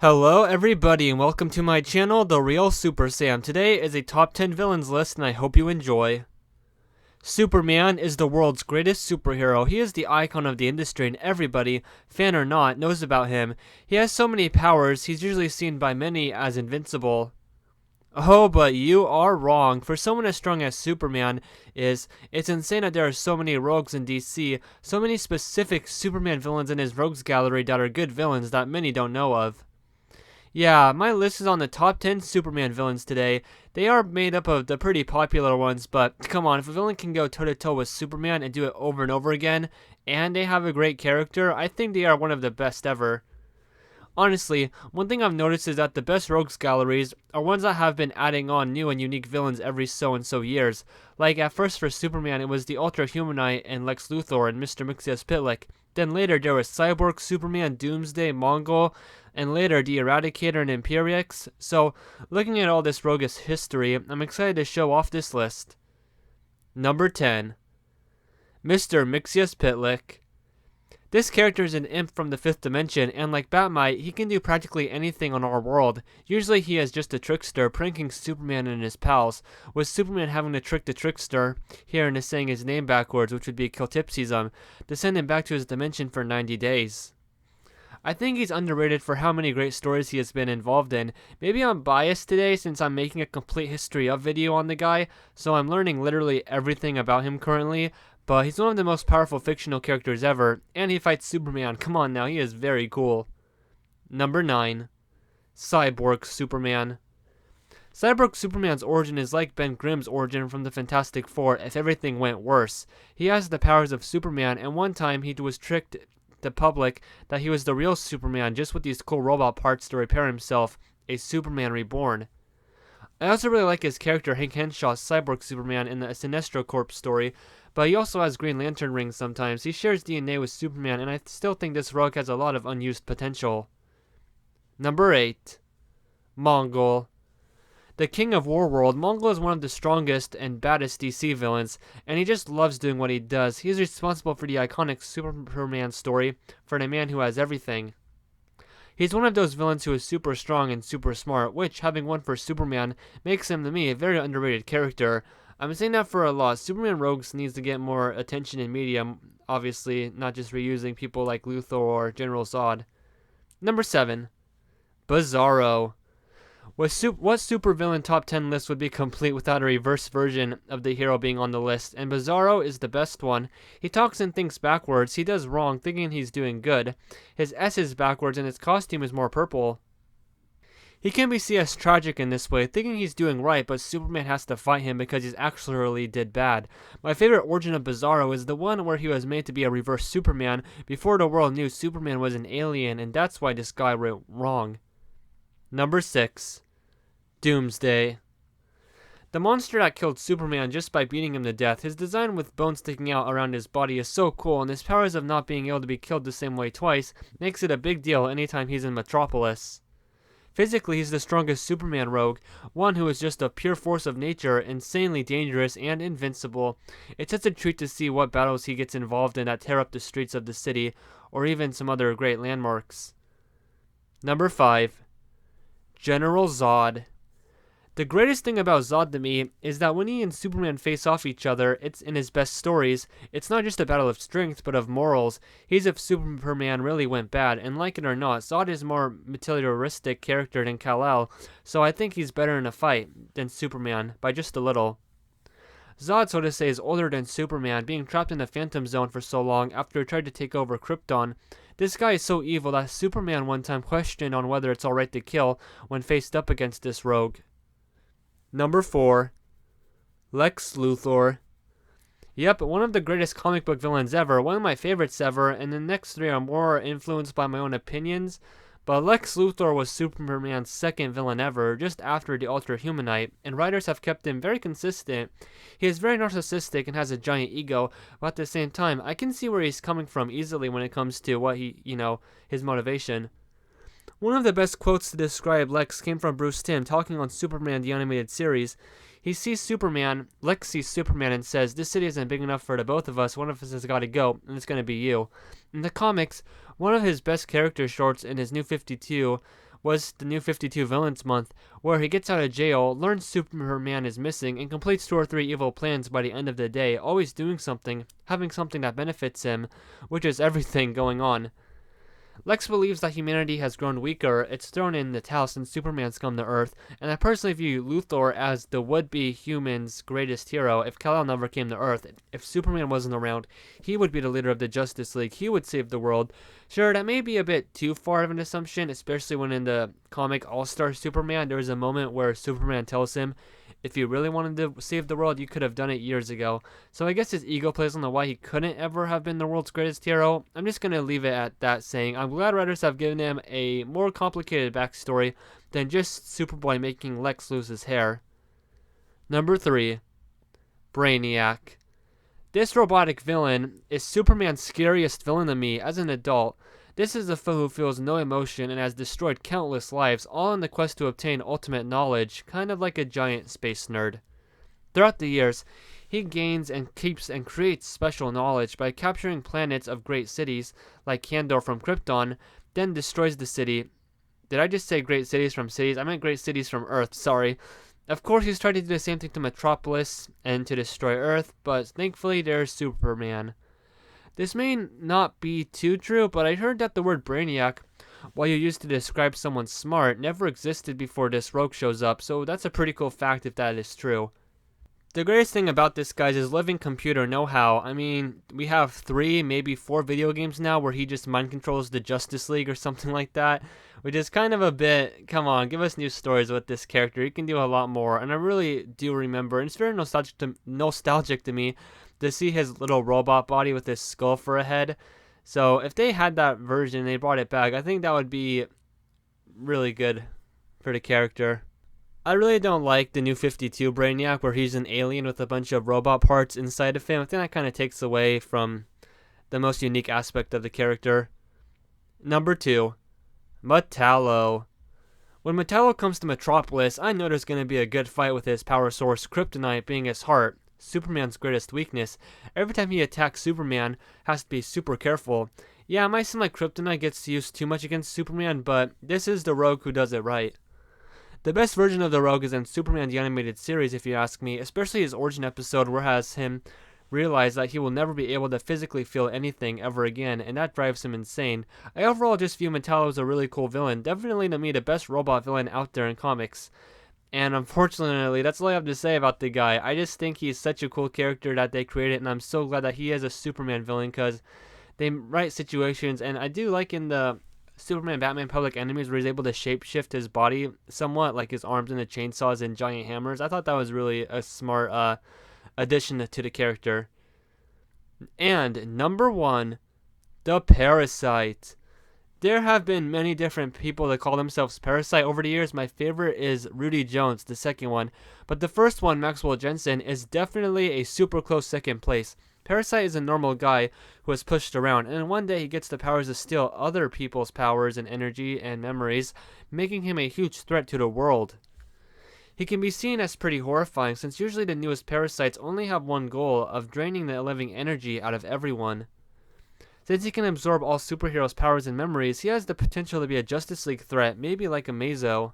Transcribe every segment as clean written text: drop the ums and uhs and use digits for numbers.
Hello everybody and welcome to my channel, The Real Super Sam. Today is a top 10 villains list and I hope you enjoy. Superman is the world's greatest superhero. He is the icon of the industry and everybody, fan or not, knows about him. He has so many powers, he's usually seen by many as invincible. Oh, but you are wrong. For someone as strong as Superman is, it's insane that there are so many rogues in DC, so many specific Superman villains in his rogues gallery that are good villains that many don't know of. Yeah, my list is on the top 10 Superman villains today. They are made up of the pretty popular ones, but come on, if a villain can go toe-to-toe with Superman and do it over and over again, and they have a great character, I think they are one of the best ever. Honestly, one thing I've noticed is that the best rogues galleries are ones that have been adding on new and unique villains every so and so years. Like at first for Superman it was the Ultra Humanite and Lex Luthor and Mr Mixius Pitlik. Then later there was Cyborg, Superman, Doomsday, Mongol, and later the Eradicator and Imperiex. So, looking at all this roguish history, I'm excited to show off this list. Number 10. Mr Mixius Pitlik. This character is an imp from the 5th dimension, and like Batmite, he can do practically anything on our world. Usually he is just a trickster, pranking Superman and his pals, with Superman having to trick the trickster, here into saying his name backwards, which would be Kiltipsism, to send him back to his dimension for 90 days. I think he's underrated for how many great stories he has been involved in. Maybe I'm biased today since I'm making a complete history of video on the guy, so I'm learning literally everything about him currently, but he's one of the most powerful fictional characters ever, and he fights Superman. Come on now, he is very cool. Number 9. Cyborg Superman. Cyborg Superman's origin is like Ben Grimm's origin from the Fantastic Four if everything went worse. He has the powers of Superman, and one time he was tricked the public that he was the real Superman just with these cool robot parts to repair himself, a Superman reborn. I also really like his character Hank Henshaw's Cyborg Superman in the Sinestro Corp story, but he also has Green Lantern rings sometimes. He shares DNA with Superman, and I still think this rogue has a lot of unused potential. Number 8. Mongol. The King of Warworld, Mongol is one of the strongest and baddest DC villains, and he just loves doing what he does. He is responsible for the iconic Superman story for the man who has everything. He's one of those villains who is super strong and super smart, which, having one for Superman, makes him, to me, a very underrated character. I'm saying that for a lot. Superman rogues needs to get more attention in media, obviously, not just reusing people like Luthor or General Zod. Number 7. Bizarro. What supervillain top 10 list would be complete without a reverse version of the hero being on the list? And Bizarro is the best one. He talks and thinks backwards. He does wrong, thinking he's doing good. His S is backwards and his costume is more purple. He can be seen as tragic in this way, thinking he's doing right, but Superman has to fight him because he's actually did bad. My favorite origin of Bizarro is the one where he was made to be a reverse Superman before the world knew Superman was an alien, and that's why this guy went wrong. Number 6. Doomsday. The monster that killed Superman just by beating him to death. His design with bones sticking out around his body is so cool, and his powers of not being able to be killed the same way twice makes it a big deal anytime he's in Metropolis. Physically, he's the strongest Superman rogue, one who is just a pure force of nature, insanely dangerous and invincible. It's such a treat to see what battles he gets involved in that tear up the streets of the city, or even some other great landmarks. Number 5. General Zod. The greatest thing about Zod to me is that when he and Superman face off each other, it's in his best stories. It's not just a battle of strength, but of morals. He's if Superman really went bad, and like it or not, Zod is more materialistic character than Kal-El, so I think he's better in a fight than Superman, by just a little. Zod, so to say, is older than Superman, being trapped in the Phantom Zone for so long after he tried to take over Krypton. This guy is so evil that Superman one time questioned on whether it's alright to kill when faced up against this rogue. Number 4. Lex Luthor. Yep, one of the greatest comic book villains ever, one of my favorites ever, and the next 3 are more influenced by my own opinions, but Lex Luthor was Superman's second villain ever, just after the Ultra Humanite, and writers have kept him very consistent. He is very narcissistic and has a giant ego, but at the same time, I can see where he's coming from easily when it comes to what his motivation. One of the best quotes to describe Lex came from Bruce Timm talking on Superman the Animated Series. Lex sees Superman and says, "This city isn't big enough for the both of us, one of us has got to go, and it's going to be you." In the comics, one of his best character shorts in his New 52 was the New 52 Villains Month, where he gets out of jail, learns Superman is missing, and completes 2 or 3 evil plans by the end of the day, always doing something, having something that benefits him, which is everything going on. Lex believes that humanity has grown weaker, it's thrown in the towel since Superman's come to Earth, and I personally view Luthor as the would-be human's greatest hero. If Kal-El never came to Earth, if Superman wasn't around, he would be the leader of the Justice League, he would save the world. Sure, that may be a bit too far of an assumption, especially when in the comic All-Star Superman, there is a moment where Superman tells him, if you really wanted to save the world, you could have done it years ago. So I guess his ego plays on the why he couldn't ever have been the world's greatest hero. I'm just going to leave it at that, saying I'm glad writers have given him a more complicated backstory than just Superboy making Lex lose his hair. Number 3. Brainiac. This robotic villain is Superman's scariest villain to me as an adult. This is a foe who feels no emotion and has destroyed countless lives, all in the quest to obtain ultimate knowledge, kind of like a giant space nerd. Throughout the years, he gains and keeps and creates special knowledge by capturing planets of great cities, like Kandor from Krypton, then destroys the city. Did I just say great cities from cities? I meant great cities from Earth, sorry. Of course, he's tried to do the same thing to Metropolis and to destroy Earth, but thankfully there's Superman. This may not be too true, but I heard that the word Brainiac, while you used to describe someone smart, never existed before this rogue shows up, so that's a pretty cool fact if that is true. The greatest thing about this, guys, is living computer know-how. I mean, we have 3, maybe 4 video games now where he just mind controls the Justice League or something like that, which is kind of a bit, come on, give us new stories with this character. He can do a lot more, and I really do remember, and it's very nostalgic to me, to see his little robot body with his skull for a head. So if they had that version and they brought it back, I think that would be really good for the character. I really don't like the New 52 Brainiac where he's an alien with a bunch of robot parts inside of him. I think that kind of takes away from the most unique aspect of the character. Number 2. Metallo. When Metallo comes to Metropolis, I know there's going to be a good fight with his power source, Kryptonite being his heart, Superman's greatest weakness. Every time he attacks Superman, has to be super careful. Yeah, it might seem like Kryptonite gets used too much against Superman, but this is the Rogue who does it right. The best version of the Rogue is in Superman the Animated Series, if you ask me, especially his origin episode where has him realize that he will never be able to physically feel anything ever again, and that drives him insane. I overall just view Metallo as a really cool villain, definitely to me the best robot villain out there in comics. And unfortunately, that's all I have to say about the guy. I just think he's such a cool character that they created, and I'm so glad that he is a Superman villain because they write situations, and I do like in the Superman Batman Public Enemies where he's able to shapeshift his body somewhat, like his arms into chainsaws and giant hammers. I thought that was really a smart addition to the character. And number 1, the Parasite. There have been many different people that call themselves Parasite over the years. My favorite is Rudy Jones, the second one. But the first one, Maxwell Jensen, is definitely a super close second place. Parasite is a normal guy who is pushed around, and one day he gets the powers to steal other people's powers and energy and memories, making him a huge threat to the world. He can be seen as pretty horrifying, since usually the newest parasites only have one goal of draining the living energy out of everyone. Since he can absorb all superheroes' powers and memories, he has the potential to be a Justice League threat, maybe like a Mazo.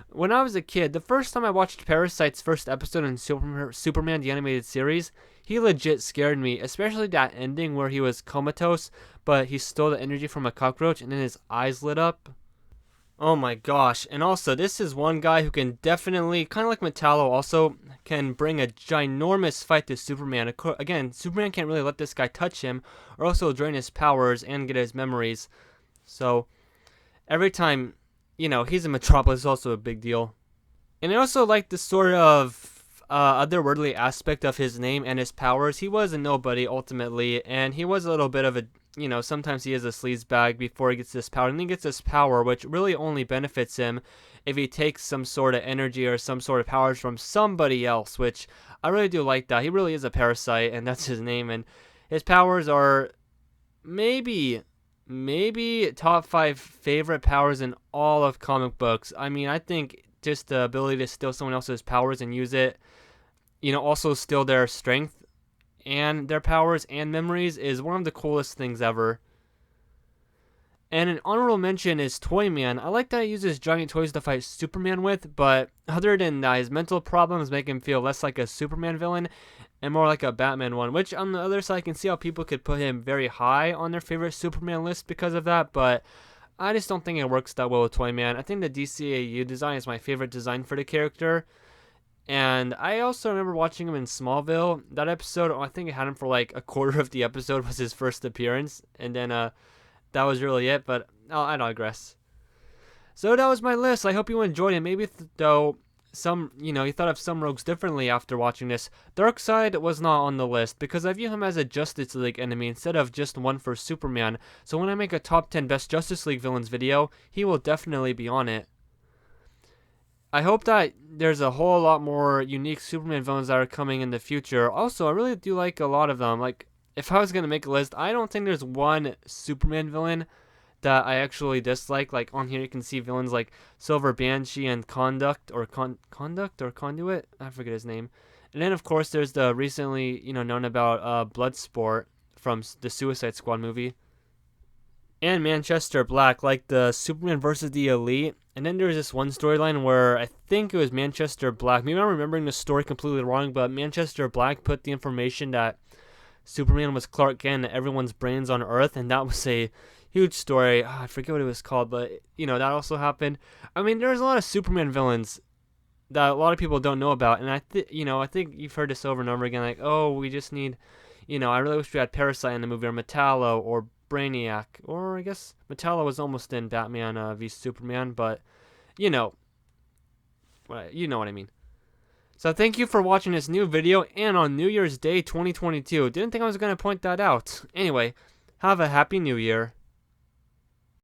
When I was a kid, the first time I watched Parasite's first episode in Superman the Animated Series, he legit scared me, especially that ending where he was comatose, but he stole the energy from a cockroach and then his eyes lit up. Oh my gosh, and also this is one guy who can definitely, kind of like Metallo, also can bring a ginormous fight to Superman. Again, Superman can't really let this guy touch him, or else he'll drain his powers and get his memories. So, every time, he's in Metropolis is also a big deal. And I also like the sort of otherworldly aspect of his name and his powers. He was a nobody, ultimately, and he was a little bit of a sometimes he is a sleazebag before he gets this power. And then he gets this power, which really only benefits him if he takes some sort of energy or some sort of powers from somebody else, which I really do like that. He really is a parasite, and that's his name. And his powers are maybe top 5 favorite powers in all of comic books. I mean, I think just the ability to steal someone else's powers and use it, also steal their strength and their powers and memories is one of the coolest things ever. And an honorable mention is Toyman. I like that he uses giant toys to fight Superman with, but other than that, his mental problems make him feel less like a Superman villain and more like a Batman one, which on the other side, I can see how people could put him very high on their favorite Superman list because of that, but I just don't think it works that well with Toyman. I think the DCAU design is my favorite design for the character. And I also remember watching him in Smallville. That episode, I think I had him for like a quarter of the episode was his first appearance. And then that was really it, but I digress. So that was my list. I hope you enjoyed it. Maybe though you thought of some rogues differently after watching this. Darkseid was not on the list because I view him as a Justice League enemy instead of just one for Superman. So when I make a top 10 best Justice League villains video, he will definitely be on it. I hope that there's a whole lot more unique Superman villains that are coming in the future. Also, I really do like a lot of them. Like, if I was going to make a list, I don't think there's one Superman villain that I actually dislike. Like, on here you can see villains like Silver Banshee and Conduct or Conduit. I forget his name. And then, of course, there's the recently, known about Bloodsport from the Suicide Squad movie. And Manchester Black, like the Superman versus the Elite. And then there's this one storyline where I think it was Manchester Black. Maybe I'm remembering the story completely wrong, but Manchester Black put the information that Superman was Clark Kent and everyone's brains on Earth, and that was a huge story. I forget what it was called, but that also happened. I mean, there's a lot of Superman villains that a lot of people don't know about, and I think you've heard this over and over again, like, oh, we just need, I really wish we had Parasite in the movie, or Metallo, or Brainiac, or I guess Metallo was almost in Batman v Superman, but you know what I mean. So thank you for watching this new video, and on New Year's Day 2022. Didn't think I was going to point that out. Anyway, have a happy new year.